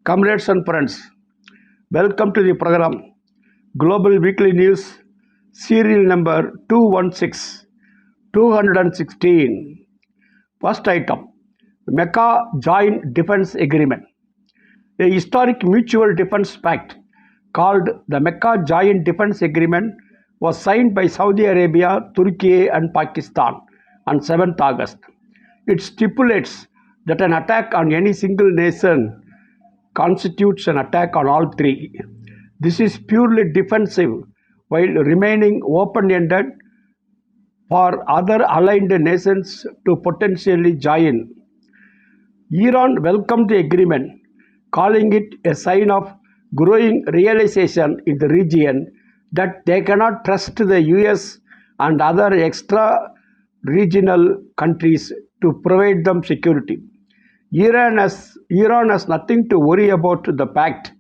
Comrades and friends, welcome to the program Global Weekly News, serial number 216, 216. First item, Mecca Joint Defense Agreement. A historic mutual defense pact called the Mecca Joint Defense Agreement was signed by Saudi Arabia, Turkey and Pakistan on 7th August. It stipulates that an attack on any single nation constitutes an attack on all three. This is purely defensive while remaining open-ended for other aligned nations to potentially join. Iran welcomed the agreement, calling it a sign of growing realization in the region that they cannot trust the US and other extra-regional countries to provide them security. Iran has nothing to worry about the pact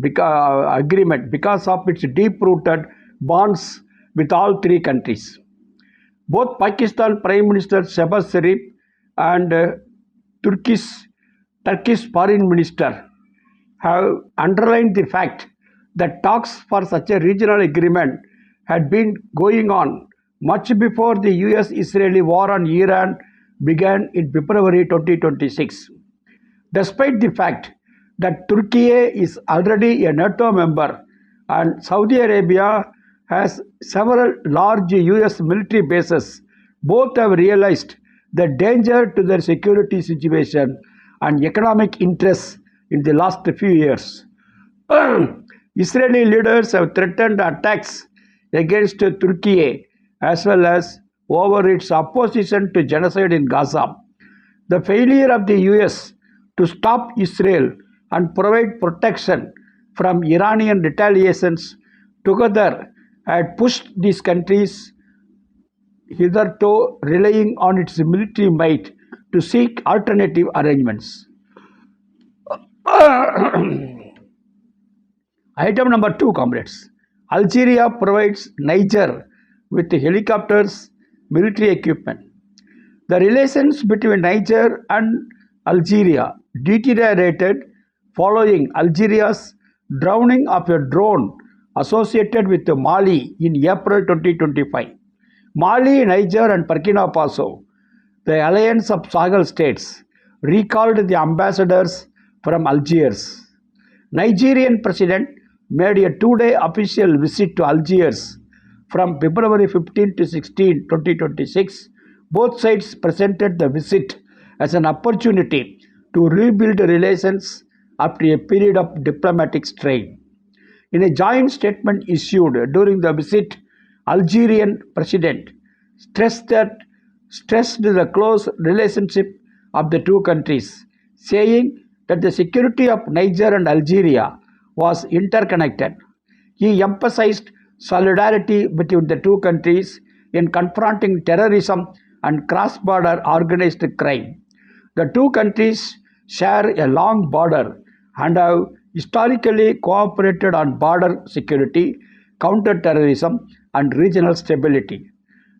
agreement because of its deep-rooted bonds with all three countries. Both Pakistan Prime Minister Shehbaz Sharif and Turkish Foreign Minister have underlined the fact that talks for such a regional agreement had been going on much before the US-Israeli war on Iran began in February 2026. Despite the fact that Turkey is already a NATO member and Saudi Arabia has several large US military bases, both have realized the danger to their security situation and economic interests in the last few years. Israeli leaders have threatened attacks against Turkey as well as over its opposition to genocide in Gaza. The failure of the US to stop Israel and provide protection from Iranian retaliations together had pushed these countries hitherto relying on its military might to seek alternative arrangements. Item number 2, comrades. Algeria provides Niger with helicopters, military equipment. The relations between Niger and Algeria deteriorated following Algeria's drowning of a drone associated with Mali in April 2025. Mali, Niger and Burkina Faso, the alliance of Sahel states, recalled the ambassadors from Algiers. Nigerian president made a two-day official visit to Algiers from February 15 to 16, 2026. Both sides presented the visit as an opportunity to rebuild relations after a period of diplomatic strain. In a joint statement issued during the visit, Algerian president stressed the close relationship of the two countries, saying that the security of Niger and Algeria was interconnected. He emphasized solidarity between the two countries in confronting terrorism and cross-border organized crime. The two countries share a long border and have historically cooperated on border security, counter-terrorism, and regional stability.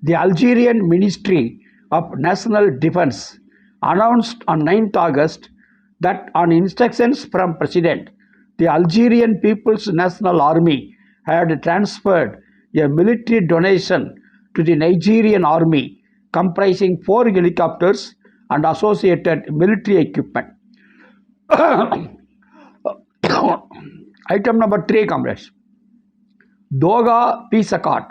The Algerian Ministry of National Defense announced on 9th August that on instructions from President, the Algerian People's National Army had transferred a military donation to the Nigerian Army comprising 4 helicopters and associated military equipment. Item number 3, comrades. Doha Peace Accord.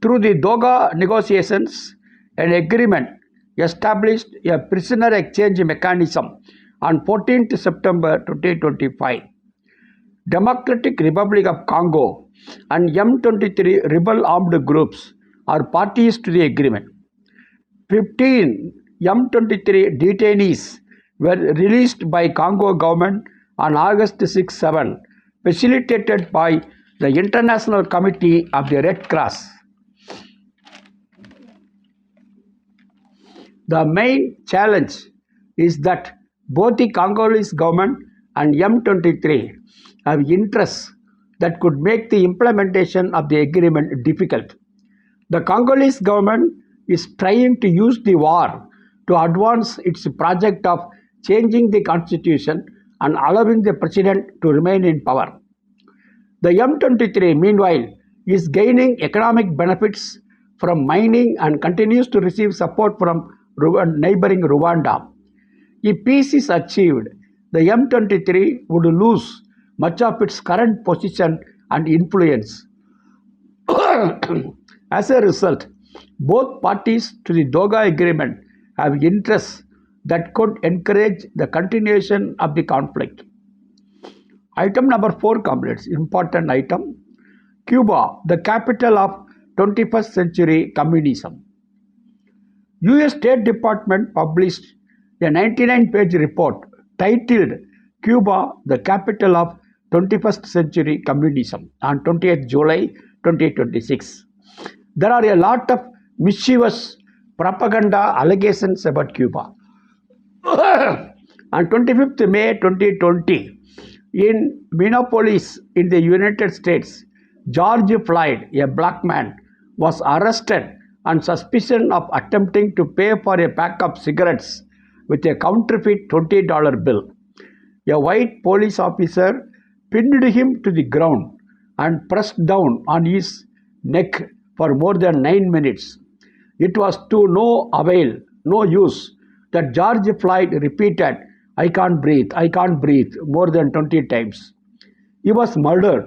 Through the Doha negotiations, an agreement established a prisoner exchange mechanism on 14th September 2025. Democratic Republic of Congo and M23 rebel armed groups are parties to the agreement. 15 M23 detainees were released by Congo government on August 6-7, facilitated by the International Committee of the Red Cross. The main challenge is that both the Congolese government and M23 have interests that could make the implementation of the agreement difficult. The Congolese government is trying to use the war to advance its project of changing the constitution and allowing the president to remain in power. The M23, meanwhile, is gaining economic benefits from mining and continues to receive support from neighboring Rwanda. If peace is achieved, the M23 would lose much of its current position and influence. As a result, both parties to the Doha Agreement have interests that could encourage the continuation of the conflict. Item number 4, comrades, important item. Cuba, the capital of 21st century communism. US State Department published a 99-page report titled Cuba, the capital of 21st century communism on 20th July 2026. There are a lot of mischievous propaganda allegations about Cuba. On 25th May 2020, in Minneapolis in the United States, George Floyd, a black man, was arrested on suspicion of attempting to pay for a pack of cigarettes with a counterfeit $20 bill. A white police officer pinned him to the ground and pressed down on his neck for more than 9 minutes. It was to no avail, no use, that George Floyd repeated, I can't breathe, more than 20 times. He was murdered.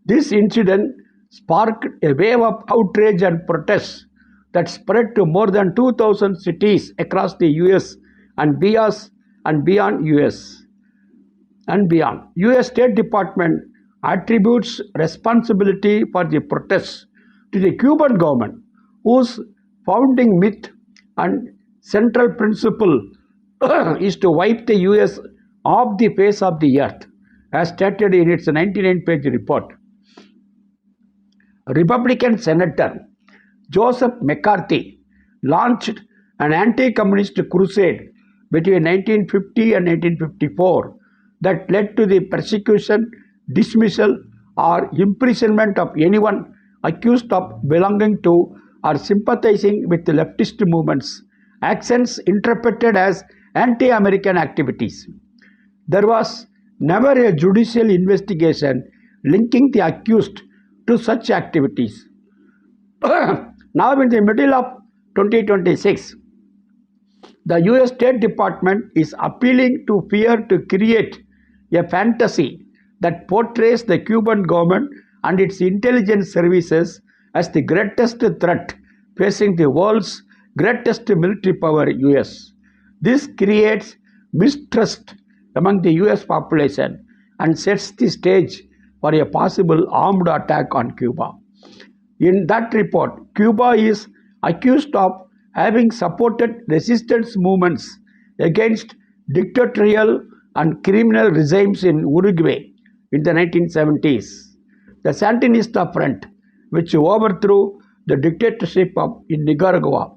This incident sparked a wave of outrage and protest that spread to more than 2,000 cities across the US and beyond US. US State Department attributes responsibility for the protests to the Cuban government, whose founding myth and central principle is to wipe the US off the face of the earth, as stated in its 99-page report. Republican Senator Joseph McCarthy launched an anti-communist crusade between 1950 and 1954 that led to the persecution, dismissal, or imprisonment of anyone accused of belonging to or sympathizing with leftist movements, actions interpreted as anti-American activities. There was never a judicial investigation linking the accused to such activities. Now, in the middle of 2026, the US State Department is appealing to fear to create a fantasy that portrays the Cuban government and its intelligence services as the greatest threat facing the world's greatest military power, US. This creates mistrust among the US population and sets the stage for a possible armed attack on Cuba. In that report, Cuba is accused of having supported resistance movements against dictatorial and criminal regimes in Uruguay in the 1970s. The Sandinista Front, which overthrew the dictatorship in Nicaragua,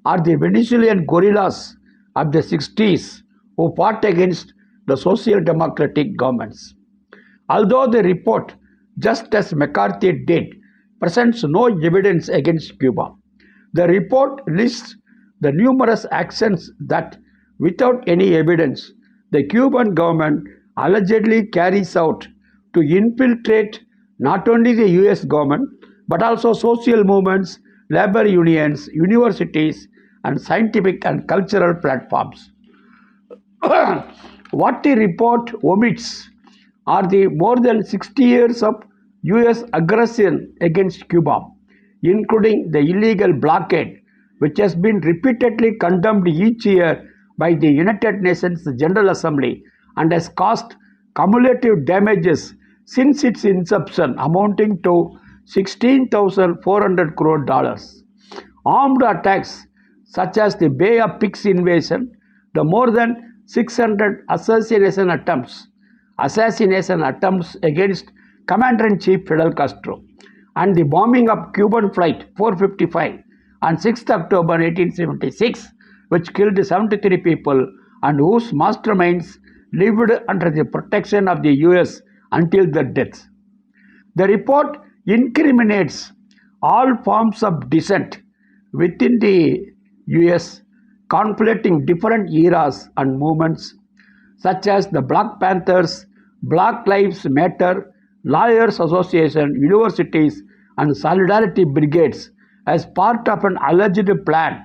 or the Venezuelan guerrillas of the 60s who fought against the social democratic governments. Although the report, just as McCarthy did, presents no evidence against Cuba, the report lists the numerous actions that, without any evidence, the Cuban government allegedly carries out to infiltrate not only the US government but also social movements, labor unions, universities, and scientific and cultural platforms. What the report omits are the more than 60 years of US aggression against Cuba, including the illegal blockade, which has been repeatedly condemned each year by the United Nations General Assembly and has caused cumulative damages since its inception amounting to $16,400 crore. Armed attacks such as the Bay of Pigs invasion, the more than 600 assassination attempts against Commander-in-Chief Fidel Castro, and the bombing of Cuban Flight 455 on 6th October 1876, which killed 73 people and whose masterminds lived under the protection of the US until their deaths. The report incriminates all forms of dissent within the US, conflating different eras and movements, such as the Black Panthers, Black Lives Matter, Lawyers Association, universities, and solidarity brigades as part of an alleged plan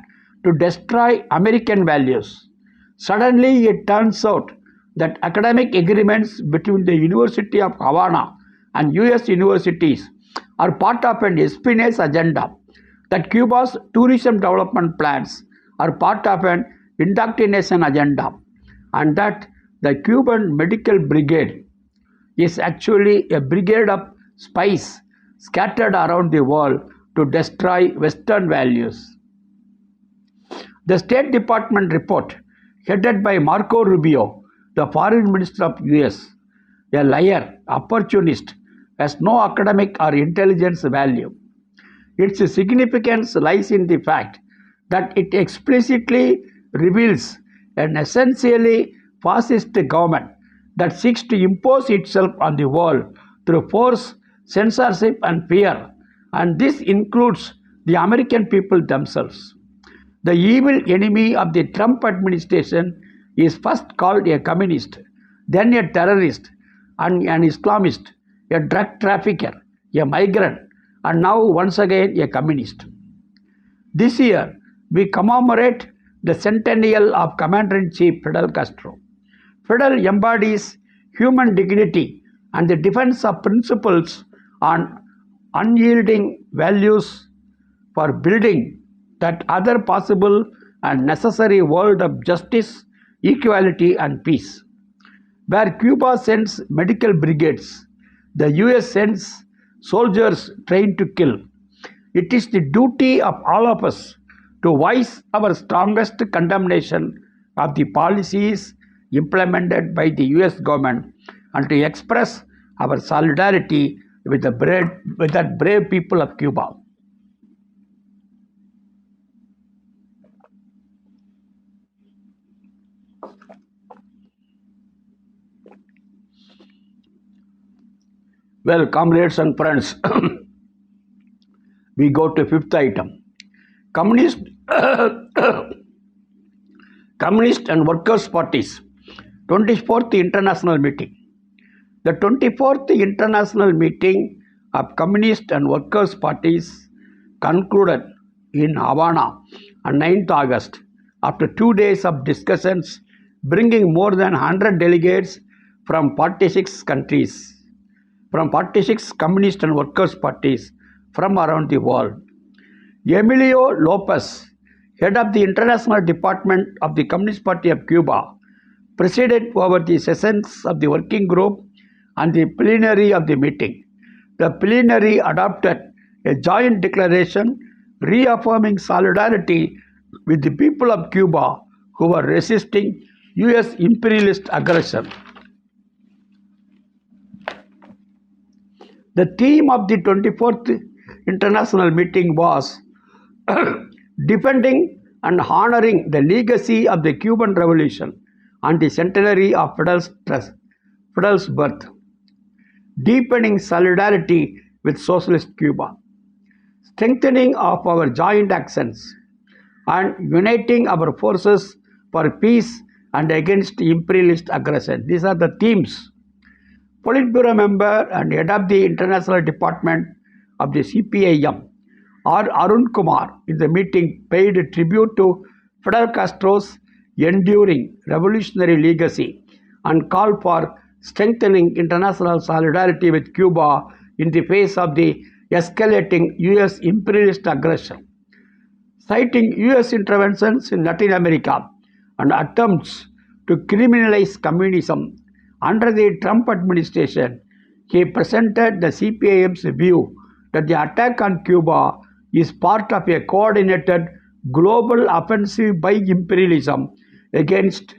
to destroy American values. Suddenly, it turns out that academic agreements between the University of Havana and US universities are part of an espionage agenda, that Cuba's tourism development plans are part of an indoctrination agenda, and that the Cuban Medical Brigade is actually a brigade of spies scattered around the world to destroy Western values. The State Department report, headed by Marco Rubio, the Foreign Minister of US, a liar, opportunist, has no academic or intelligence value. Its significance lies in the fact that it explicitly reveals an essentially fascist government that seeks to impose itself on the world through force, censorship, and fear, and this includes the American people themselves. The evil enemy of the Trump administration is first called a communist, then a terrorist, and an Islamist, a drug trafficker, a migrant, and now once again a communist. This year, we commemorate the centennial of Commander-in-Chief Fidel Castro. Fidel embodies human dignity and the defense of principles on unyielding values for building that other possible and necessary world of justice, equality, and peace. Where Cuba sends medical brigades, the US sends soldiers trained to kill. It is the duty of all of us to voice our strongest condemnation of the policies implemented by the US government and to express our solidarity with the brave people of Cuba. Well, comrades and friends, we go to fifth item. Communist, Communist and Workers' Parties, 24th International Meeting. The 24th International Meeting of Communist and Workers' Parties concluded in Havana on 9th August after 2 days of discussions, bringing more than 100 delegates from 46 countries, from 46 communist and workers' parties from around the world. Emilio Lopez, head of the International Department of the Communist Party of Cuba, presided over the sessions of the working group and the plenary of the meeting. The plenary adopted a joint declaration reaffirming solidarity with the people of Cuba who were resisting US imperialist aggression. The theme of the 24th International Meeting was defending and honoring the legacy of the Cuban Revolution and the centenary of Fidel's birth, deepening solidarity with socialist Cuba, strengthening of our joint actions, and uniting our forces for peace and against imperialist aggression. These are the themes. Politburo member and head of the International Department of the CPIM, R. Arun Kumar, in the meeting paid tribute to Fidel Castro's enduring revolutionary legacy and called for strengthening international solidarity with Cuba in the face of the escalating US imperialist aggression. Citing US interventions in Latin America and attempts to criminalize communism under the Trump administration, he presented the CPIM's view that the attack on Cuba is part of a coordinated global offensive by imperialism against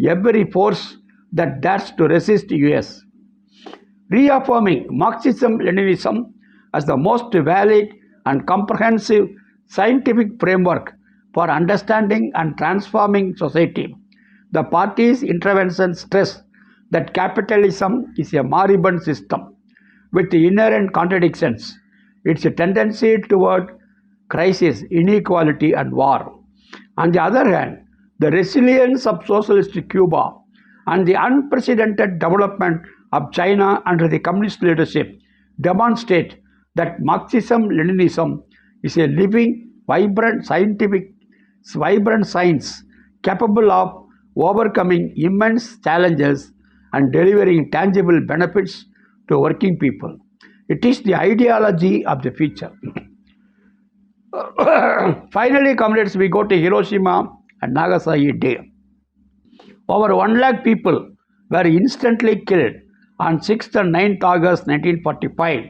every force that dares to resist the US. Reaffirming Marxism-Leninism as the most valid and comprehensive scientific framework for understanding and transforming society, the party's intervention stressed that capitalism is a moribund system with inherent contradictions, its tendency toward crisis, inequality, and war. On the other hand, the resilience of socialist Cuba and the unprecedented development of China under the communist leadership demonstrate that Marxism-Leninism is a living, vibrant science capable of overcoming immense challenges and delivering tangible benefits to working people. It is the ideology of the future. Finally, comrades, we go to Hiroshima and Nagasaki Day. Over 1 lakh people were instantly killed on 6th and 9th August 1945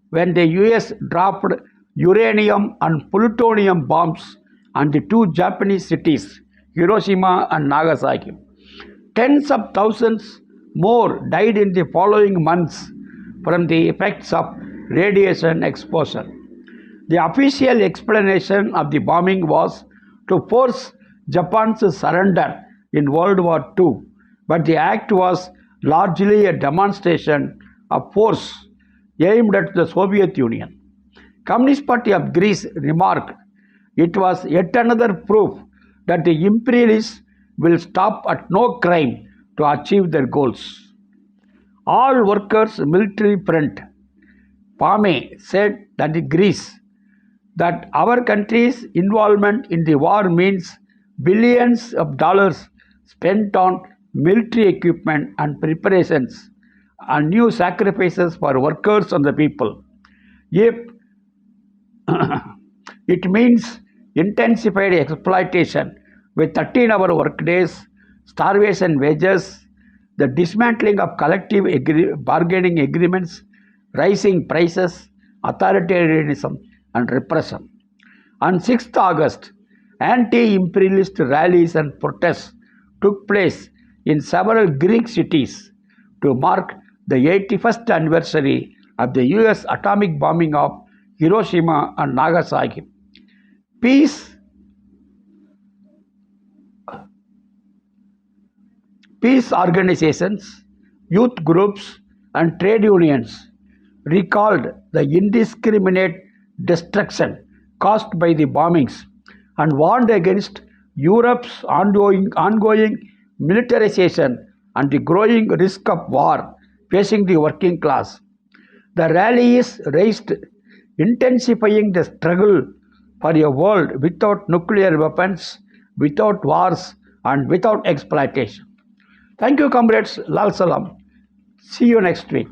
when the US dropped uranium and plutonium bombs on the two Japanese cities, Hiroshima and Nagasaki. Tens of thousands more died in the following months from the effects of radiation exposure. The official explanation of the bombing was to force Japan's surrender in World War II, but the act was largely a demonstration of force aimed at the Soviet Union. Communist Party of Greece remarked, it was yet another proof that the imperialists will stop at no crime to achieve their goals. All workers military front, PAME, said that in Greece that our country's involvement in the war means billions of dollars spent on military equipment and preparations and new sacrifices for workers and the people. If it means intensified exploitation with 13-hour workdays, starvation wages, the dismantling of collective bargaining agreements, rising prices, authoritarianism, and repression. On 6th August, anti-imperialist rallies and protests took place in several Greek cities to mark the 81st anniversary of the US atomic bombing of Hiroshima and Nagasaki. Peace organizations, youth groups, and trade unions recalled the indiscriminate destruction caused by the bombings and warned against Europe's ongoing militarization and the growing risk of war facing the working class. The rallies raised intensifying the struggle for a world without nuclear weapons, without wars, and without exploitation. Thank you, comrades. Lal Salam. See you next week.